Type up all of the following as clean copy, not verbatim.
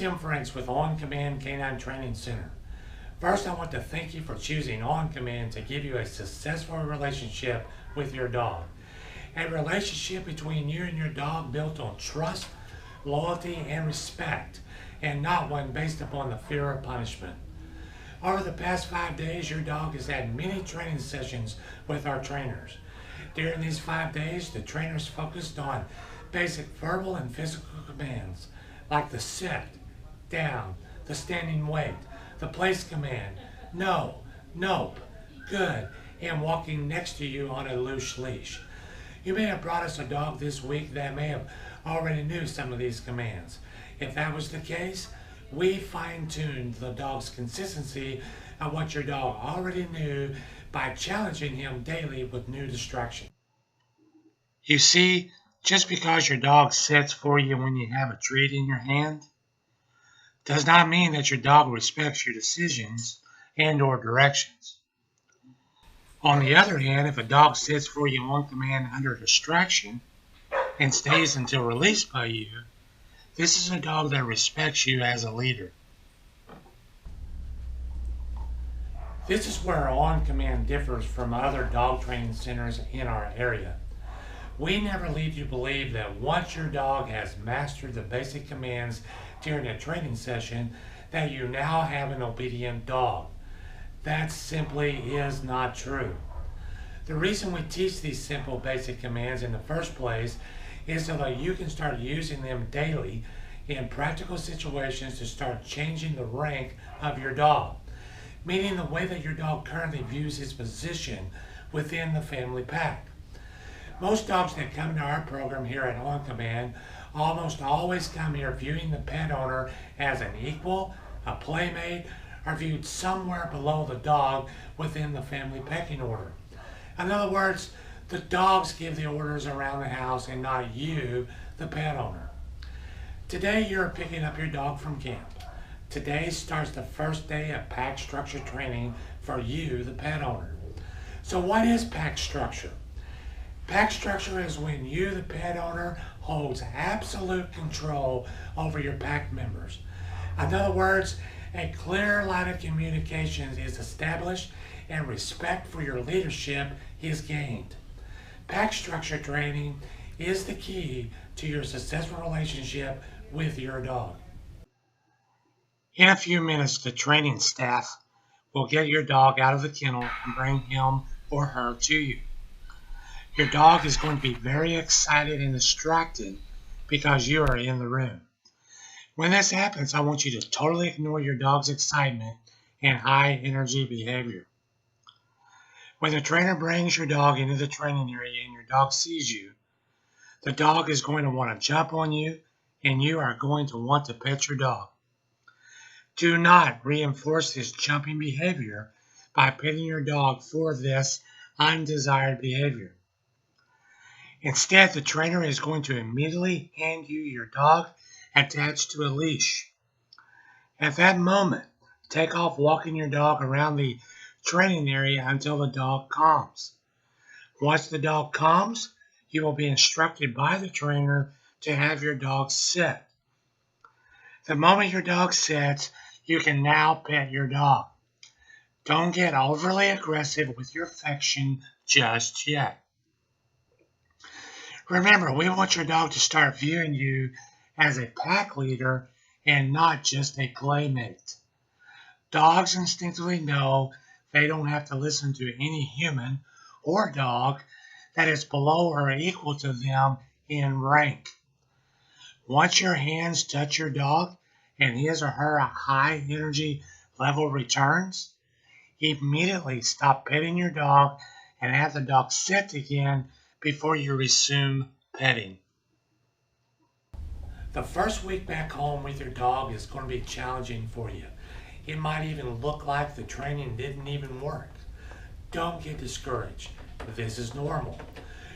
Tim Franks with On Command Canine Training Center. First, I want to thank you for choosing On Command to give you a successful relationship with your dog. A relationship between you and your dog built on trust, loyalty, and respect, and not one based upon the fear of punishment. Over the past 5 days, your dog has had many training sessions with our trainers. During these 5 days, the trainers focused on basic verbal and physical commands like the sit, down, the standing wait, the place command, no, nope, good, and walking next to you on a loose leash. You may have brought us a dog this week that may have already knew some of these commands. If that was the case, we fine-tuned the dog's consistency of what your dog already knew by challenging him daily with new distraction. You see, just because your dog sits for you when you have a treat in your hand does not mean that your dog respects your decisions and or directions. On the other hand, if a dog sits for you on command under distraction and stays until released by you, this is a dog that respects you as a leader. This is where On Command differs from other dog training centers in our area. We never lead you to believe that once your dog has mastered the basic commands during a training session, that you now have an obedient dog. That simply is not true. The reason we teach these simple basic commands in the first place is so that you can start using them daily in practical situations to start changing the rank of your dog, meaning the way that your dog currently views his position within the family pack. Most dogs that come to our program here at On Command almost always come here viewing the pet owner as an equal, a playmate, or viewed somewhere below the dog within the family pecking order. In other words, the dogs give the orders around the house and not you, the pet owner. Today you're picking up your dog from camp. Today starts the first day of pack structure training for you, the pet owner. So what is pack structure? Pack structure is when you, the pet owner, holds absolute control over your pack members. In other words, a clear line of communication is established and respect for your leadership is gained. Pack structure training is the key to your successful relationship with your dog. In a few minutes, the training staff will get your dog out of the kennel and bring him or her to you. Your dog is going to be very excited and distracted because you are in the room. When this happens, I want you to totally ignore your dog's excitement and high energy behavior. When the trainer brings your dog into the training area and your dog sees you, the dog is going to want to jump on you and you are going to want to pet your dog. Do not reinforce this jumping behavior by petting your dog for this undesired behavior. Instead, the trainer is going to immediately hand you your dog attached to a leash. At that moment, take off walking your dog around the training area until the dog calms. Once the dog calms, you will be instructed by the trainer to have your dog sit. The moment your dog sits, you can now pet your dog. Don't get overly aggressive with your affection just yet. Remember, we want your dog to start viewing you as a pack leader and not just a playmate. Dogs instinctively know they don't have to listen to any human or dog that is below or equal to them in rank. Once your hands touch your dog and his or her high energy level returns, immediately stop petting your dog and have the dog sit again before you resume petting. The first week back home with your dog is going to be challenging for you. It might even look like the training didn't even work. Don't get discouraged. This is normal.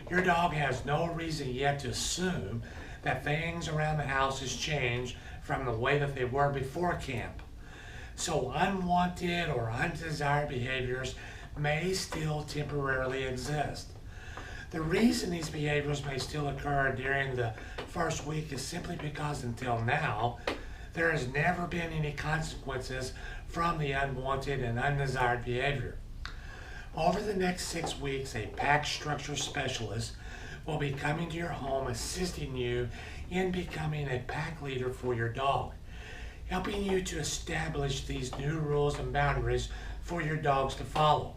Your dog has no reason yet to assume that things around the house has changed from the way that they were before camp. So unwanted or undesired behaviors may still temporarily exist. The reason these behaviors may still occur during the first week is simply because until now, There has never been any consequences from the unwanted and undesired behavior. Over the next 6 weeks, a pack structure specialist will be coming to your home assisting you in becoming a pack leader for your dog, helping you to establish these new rules and boundaries for your dogs to follow.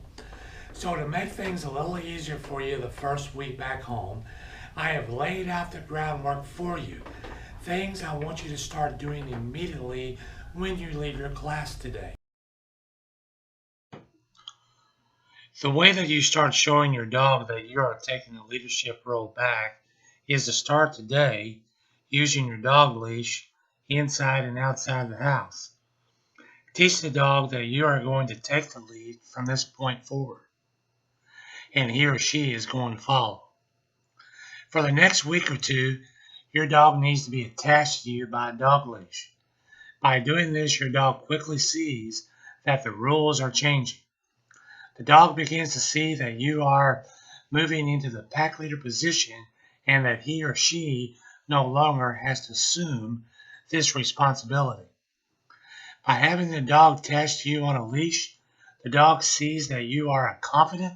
So, to make things a little easier for you the first week back home, I have laid out the groundwork for you. Things I want you to start doing immediately when you leave your class today. The way that you start showing your dog that you are taking the leadership role back is to start today using your dog leash inside and outside the house. Teach the dog that you are going to take the lead from this point forward, and he or she is going to follow. For the next week or two, your dog needs to be attached to you by a dog leash. By doing this, your dog quickly sees that the rules are changing. The dog begins to see that you are moving into the pack leader position and that he or she no longer has to assume this responsibility. By having the dog attached to you on a leash, the dog sees that you are a confident,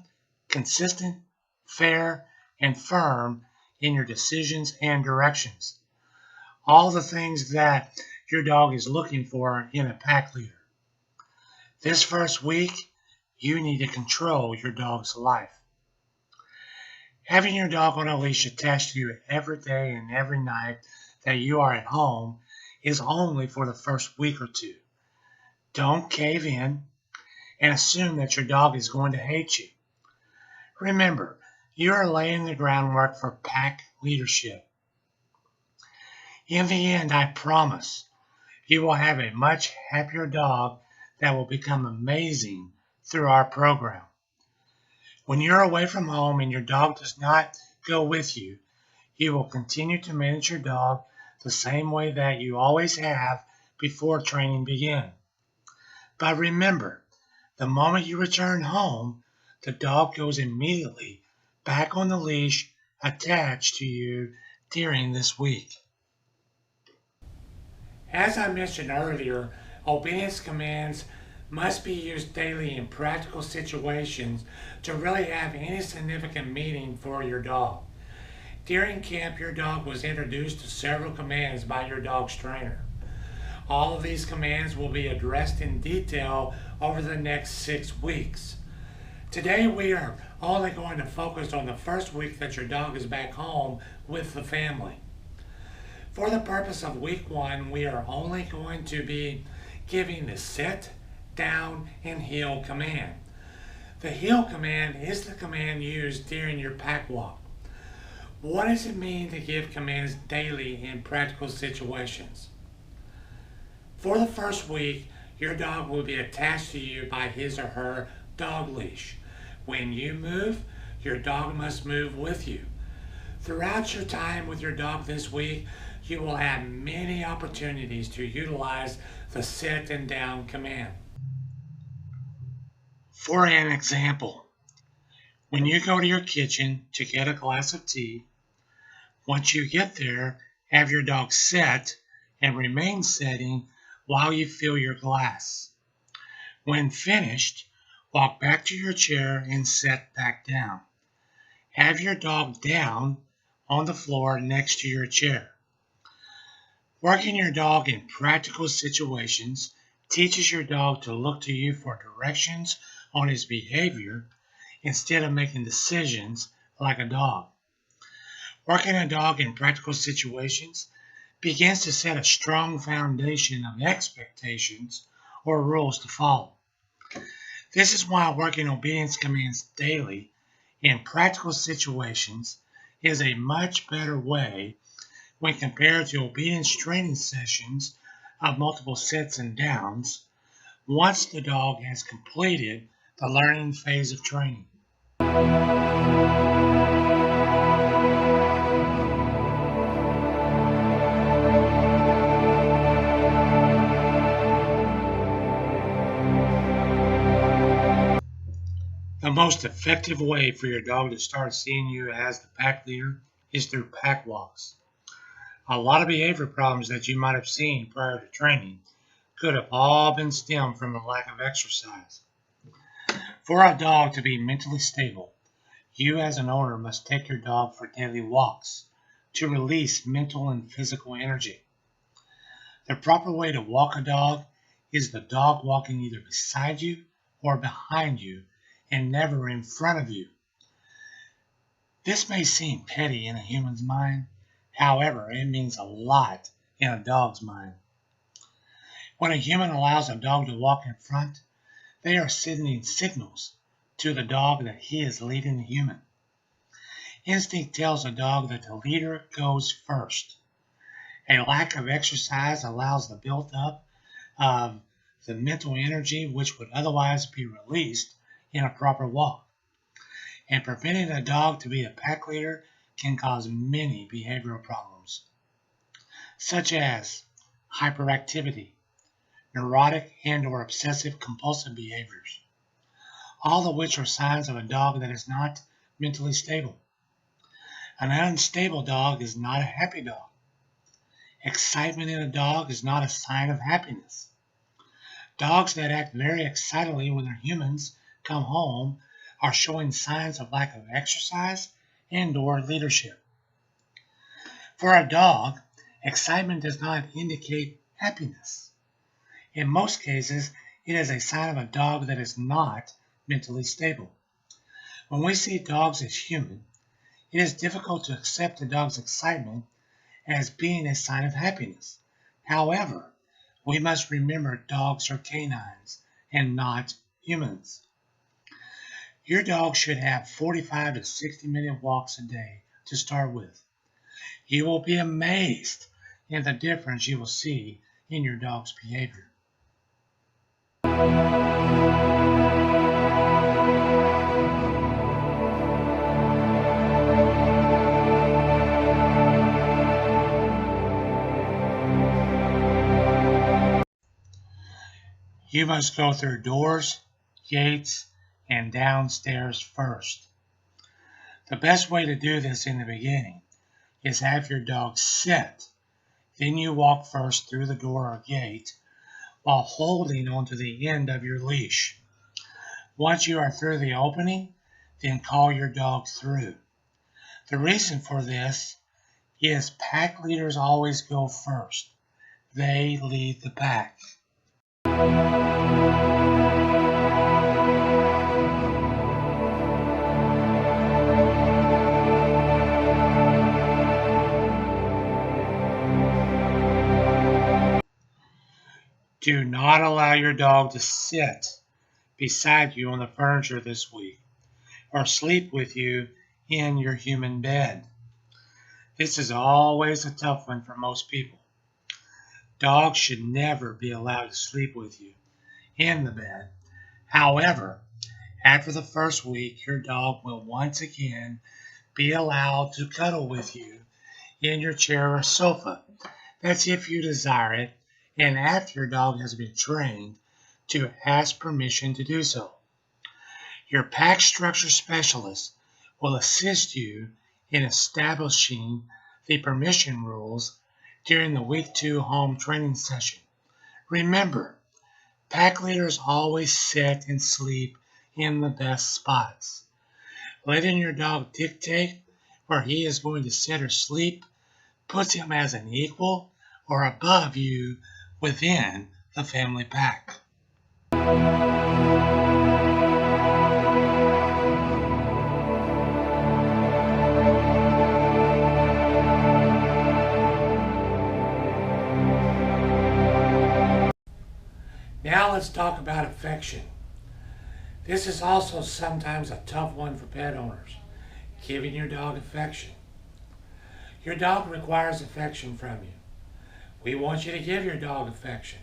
consistent, fair, and firm in your decisions and directions. All the things that your dog is looking for in a pack leader. This first week, you need to control your dog's life. Having your dog on a leash attached to you every day and every night that you are at home is only for the first week or two. Don't cave in and assume that your dog is going to hate you. Remember, you are laying the groundwork for pack leadership. In the end, I promise, you will have a much happier dog that will become amazing through our program. When you're away from home and your dog does not go with you, you will continue to manage your dog the same way that you always have before training began. But remember, the moment you return home, the dog goes immediately back on the leash attached to you during this week. As I mentioned earlier, obedience commands must be used daily in practical situations to really have any significant meaning for your dog. During camp, your dog was introduced to several commands by your dog's trainer. All of these commands will be addressed in detail over the next 6 weeks. Today, we are only going to focus on the first week that your dog is back home with the family. For the purpose of week 1, we are only going to be giving the sit, down, and heel command. The heel command is the command used during your pack walk. What does it mean to give commands daily in practical situations? For the first week, your dog will be attached to you by his or her dog leash. When you move, your dog must move with you. Throughout your time with your dog this week, you will have many opportunities to utilize the sit and down command. For an example, when you go to your kitchen to get a glass of tea, once you get there, have your dog set and remain setting while you fill your glass. When finished, walk back to your chair and set back down. Have your dog down on the floor next to your chair. Working your dog in practical situations teaches your dog to look to you for directions on his behavior instead of making decisions like a dog. Working a dog in practical situations begins to set a strong foundation of expectations or rules to follow. This is why working obedience commands daily in practical situations is a much better way when compared to obedience training sessions of multiple sits and downs once the dog has completed the learning phase of training. The most effective way for your dog to start seeing you as the pack leader is through pack walks. A lot of behavior problems that you might have seen prior to training could have all been stemmed from a lack of exercise. For a dog to be mentally stable, you as an owner must take your dog for daily walks to release mental and physical energy. The proper way to walk a dog is the dog walking either beside you or behind you and never in front of you. This may seem petty in a human's mind, however, it means a lot in a dog's mind. When a human allows a dog to walk in front, they are sending signals to the dog that he is leading the human. Instinct tells a dog that the leader goes first. A lack of exercise allows the build-up of the mental energy which would otherwise be released in a proper walk. And preventing a dog to be a pack leader can cause many behavioral problems, such as hyperactivity, neurotic and/or obsessive compulsive behaviors, all of which are signs of a dog that is not mentally stable. An unstable dog is not a happy dog. Excitement in a dog is not a sign of happiness. Dogs that act very excitedly when their humans come home are showing signs of lack of exercise and/or leadership. For a dog, excitement does not indicate happiness. In most cases, it is a sign of a dog that is not mentally stable. When we see dogs as human, it is difficult to accept a dog's excitement as being a sign of happiness. However, we must remember dogs are canines and not humans. Your dog should have 45 to 60-minute walks a day to start with. You will be amazed at the difference you will see in your dog's behavior. You must go through doors, gates, and downstairs first. The best way to do this in the beginning is have your dog sit. Then you walk first through the door or gate while holding onto the end of your leash. Once you are through the opening, then call your dog through. The reason for this is pack leaders always go first. They lead the pack. Do not allow your dog to sit beside you on the furniture this week or sleep with you in your human bed. This is always a tough one for most people. Dogs should never be allowed to sleep with you in the bed. However, after the first week, your dog will once again be allowed to cuddle with you in your chair or sofa. That's if you desire it, and after your dog has been trained to ask permission to do so. Your pack structure specialist will assist you in establishing the permission rules during the week 2 home training session. Remember, pack leaders always sit and sleep in the best spots. Letting your dog dictate where he is going to sit or sleep puts him as an equal or above you within the family pack. Now let's talk about affection. This is also sometimes a tough one for pet owners, giving your dog affection. Your dog requires affection from you. We want you to give your dog affection.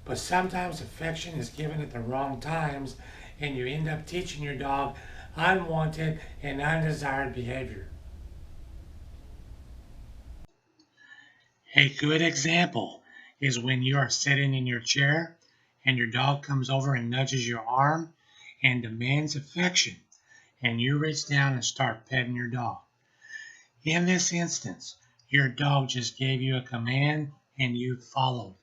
But sometimes affection is given at the wrong times and you end up teaching your dog unwanted and undesired behavior. A good example is when you are sitting in your chair and your dog comes over and nudges your arm and demands affection, and you reach down and start petting your dog. In this instance, Your dog just gave you a command and you followed.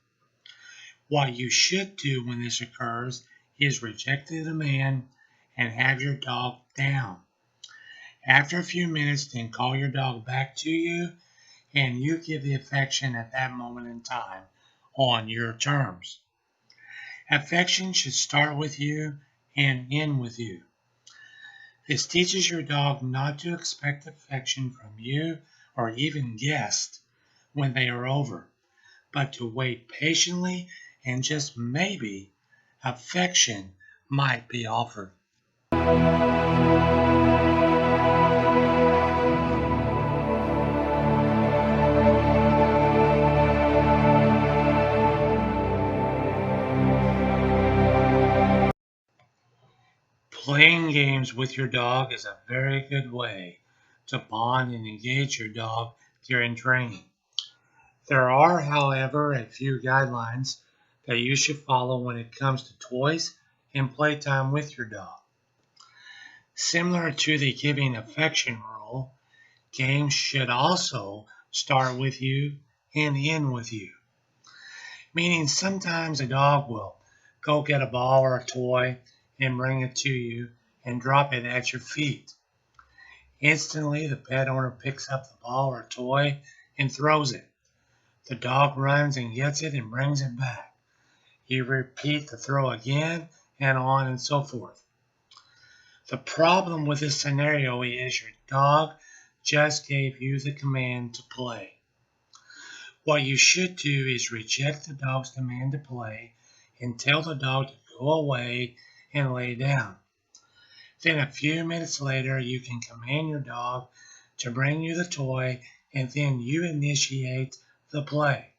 What you should do when this occurs is reject the demand and have your dog down. After a few minutes, then call your dog back to you and you give the affection at that moment in time on your terms. Affection should start with you and end with you. This teaches your dog not to expect affection from you or even guests when they are over, but to wait patiently and just maybe affection might be offered. Playing games with your dog is a very good way to bond and engage your dog during training. There are, however, a few guidelines that you should follow when it comes to toys and playtime with your dog. Similar to the giving affection rule, games should also start with you and end with you. Meaning sometimes a dog will go get a ball or a toy and bring it to you and drop it at your feet. Instantly, the pet owner picks up the ball or toy and throws it. The dog runs and gets it and brings it back. You repeat the throw again and on and so forth. The problem with this scenario is your dog just gave you the command to play. What you should do is reject the dog's demand to play and tell the dog to go away and lay down. Then a few minutes later, you can command your dog to bring you the toy and then you initiate the play.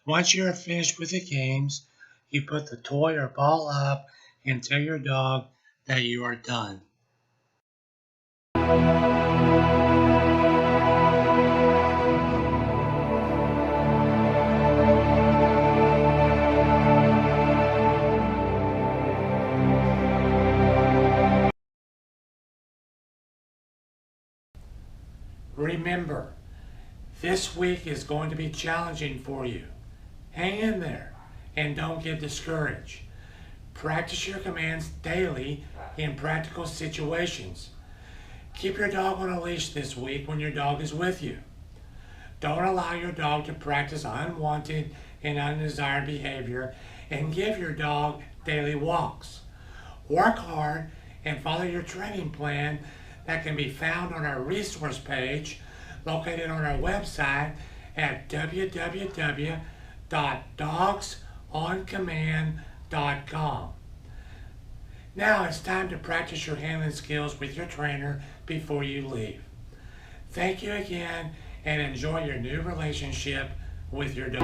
Once you are finished with the games, you put the toy or ball up and tell your dog that you are done. Remember, this week is going to be challenging for you. Hang in there and don't get discouraged. Practice your commands daily in practical situations. Keep your dog on a leash this week when your dog is with you. Don't allow your dog to practice unwanted and undesired behavior and give your dog daily walks. Work hard and follow your training plan that can be found on our resource page located on our website at www.dogsoncommand.com. Now it's time to practice your handling skills with your trainer before you leave. Thank you again and enjoy your new relationship with your dog.